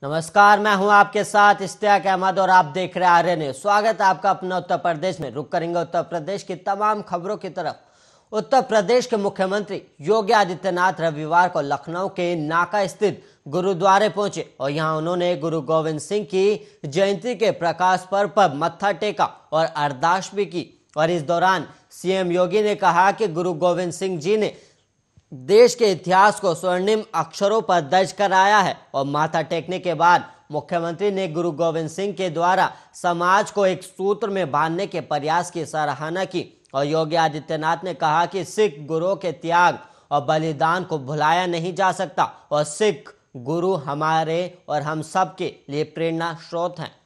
नमस्कार, मैं हूं आपके साथ इश्तियाक अहमद और आप देख रहे हैं आर्य न्यूज। स्वागत है आपका अपना उत्तर प्रदेश में। रुक करेंगे उत्तर प्रदेश की तमाम खबरों की तरफ। उत्तर प्रदेश के मुख्यमंत्री योगी आदित्यनाथ रविवार को लखनऊ के नाका स्थित गुरुद्वारे पहुंचे और यहां उन्होंने गुरु गोविंद सिंह की जयंती के प्रकाश पर्व पर मत्था टेका और अरदास भी की। और इस दौरान सीएम योगी ने कहा कि गुरु गोविंद सिंह जी ने देश के इतिहास को स्वर्णिम अक्षरों पर दर्ज कराया है। और माथा टेकने के बाद मुख्यमंत्री ने गुरु गोविंद सिंह के द्वारा समाज को एक सूत्र में बांधने के प्रयास की सराहना की। और योगी आदित्यनाथ ने कहा कि सिख गुरुओं के त्याग और बलिदान को भुलाया नहीं जा सकता और सिख गुरु हमारे और हम सब के लिए प्रेरणा स्रोत हैं।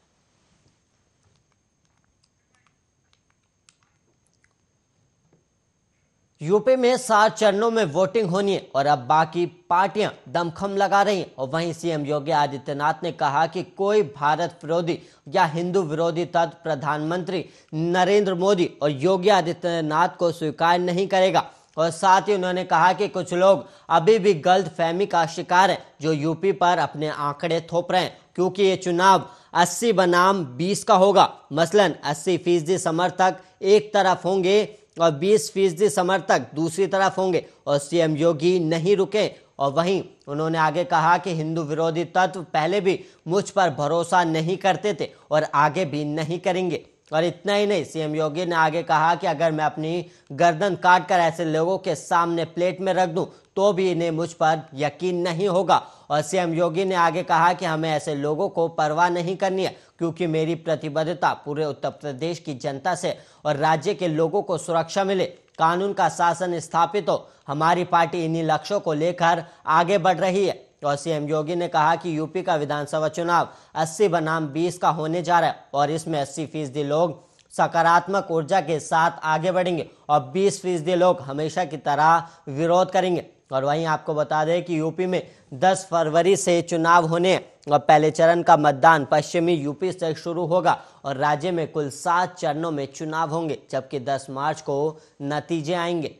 यूपी में 7 चरणों में वोटिंग होनी है और अब बाकी पार्टियां दमखम लगा रही हैं। और वहीं सीएम योगी आदित्यनाथ ने कहा कि कोई भारत विरोधी या हिंदू विरोधी तत्व प्रधानमंत्री नरेंद्र मोदी और योगी आदित्यनाथ को स्वीकार नहीं करेगा। और साथ ही उन्होंने कहा कि कुछ लोग अभी भी गलत फहमी का शिकार हैं, जो यूपी पर अपने आंकड़े थोप रहे हैं, क्योंकि ये चुनाव 80 बनाम 20 का होगा। मसलन 80% समर्थक एक तरफ होंगे और 20% समर्थक दूसरी तरफ होंगे। और सीएम योगी नहीं रुके। और वहीं उन्होंने आगे कहा कि हिंदू विरोधी तत्व पहले भी मुझ पर भरोसा नहीं करते थे और आगे भी नहीं करेंगे। और इतना ही नहीं, सीएम योगी ने आगे कहा कि अगर मैं अपनी गर्दन काट कर ऐसे लोगों के सामने प्लेट में रख दूं तो भी इन्हें मुझ पर यकीन नहीं होगा। और सीएम योगी ने आगे कहा कि हमें ऐसे लोगों को परवाह नहीं करनी है, क्योंकि मेरी प्रतिबद्धता पूरे उत्तर प्रदेश की जनता से और राज्य के लोगों को सुरक्षा मिले, कानून का शासन स्थापित हो। हमारी पार्टी इन्हीं लक्ष्यों को लेकर आगे बढ़ रही है। और सीएम योगी ने कहा कि यूपी का विधानसभा चुनाव 80 बनाम 20 का होने जा रहा है और इसमें 80% लोग सकारात्मक ऊर्जा के साथ आगे बढ़ेंगे और 20% लोग हमेशा की तरह विरोध करेंगे। और वहीं आपको बता दें कि यूपी में 10 फरवरी से चुनाव होने हैं और पहले चरण का मतदान पश्चिमी यूपी से शुरू होगा और राज्य में कुल 7 चरणों में चुनाव होंगे, जबकि 10 मार्च को नतीजे आएंगे।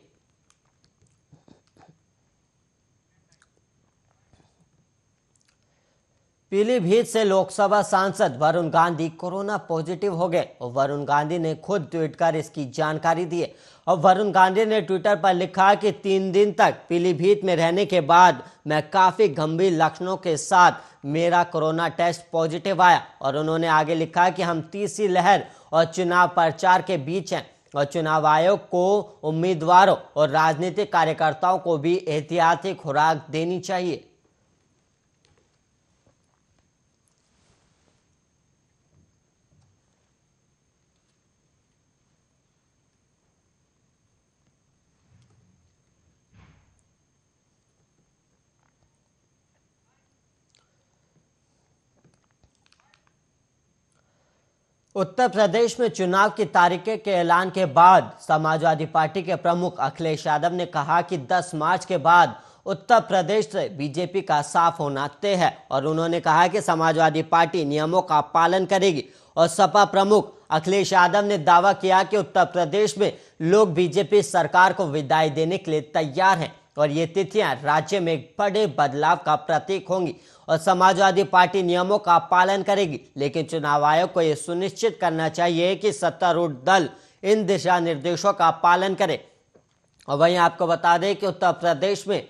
पीलीभीत से लोकसभा सांसद वरुण गांधी कोरोना पॉजिटिव हो गए और वरुण गांधी ने खुद ट्वीट कर इसकी जानकारी दी है। और वरुण गांधी ने ट्विटर पर लिखा कि 3 दिन तक पीलीभीत में रहने के बाद मैं काफी गंभीर लक्षणों के साथ मेरा कोरोना टेस्ट पॉजिटिव आया। और उन्होंने आगे लिखा कि हम तीसरी लहर और चुनाव प्रचार के बीच हैं और चुनाव आयोग को उम्मीदवारों और राजनीतिक कार्यकर्ताओं को भी एहतियाती खुराक देनी चाहिए। उत्तर प्रदेश में चुनाव की तारीखें के ऐलान के बाद समाजवादी पार्टी के प्रमुख अखिलेश यादव ने कहा कि 10 मार्च के बाद उत्तर प्रदेश से बीजेपी का साफ होना तय है। और उन्होंने कहा कि समाजवादी पार्टी नियमों का पालन करेगी। और सपा प्रमुख अखिलेश यादव ने दावा किया कि उत्तर प्रदेश में लोग बीजेपी सरकार को विदाई देने के लिए तैयार हैं और ये तिथियां राज्य में बड़े बदलाव का प्रतीक होंगी और समाजवादी पार्टी नियमों का पालन करेगी। लेकिन चुनाव आयोग को यह सुनिश्चित करना चाहिए कि सत्तारूढ़ दल इन दिशा निर्देशों का पालन करे। और वहीं आपको बता दें कि उत्तर प्रदेश में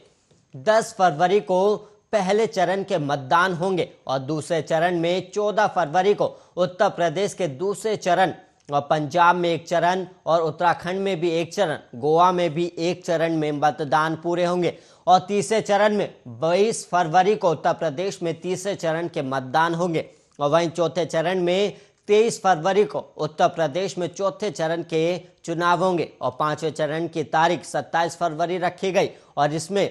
10 फरवरी को पहले चरण के मतदान होंगे और दूसरे चरण में 14 फरवरी को उत्तर प्रदेश के दूसरे चरण और पंजाब में 1 चरण और उत्तराखंड में भी 1 चरण, गोवा में भी 1 चरण में मतदान पूरे होंगे। और तीसरे चरण में 22 फरवरी को उत्तर प्रदेश में तीसरे चरण के मतदान होंगे। और वहीं चौथे चरण में 23 फरवरी को उत्तर प्रदेश में चौथे चरण के चुनाव होंगे और 5वें चरण की तारीख 27 फरवरी रखी गई और इसमें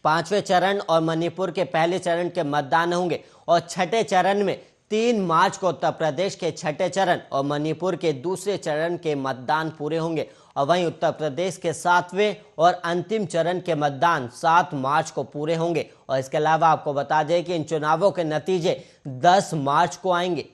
5वें चरण और मणिपुर के पहले चरण के मतदान होंगे। और छठे चरण में 3 मार्च को उत्तर प्रदेश के छठे चरण और मणिपुर के दूसरे चरण के मतदान पूरे होंगे। और वहीं उत्तर प्रदेश के 7वें और अंतिम चरण के मतदान 7 मार्च को पूरे होंगे। और इसके अलावा आपको बता दें कि इन चुनावों के नतीजे 10 मार्च को आएंगे।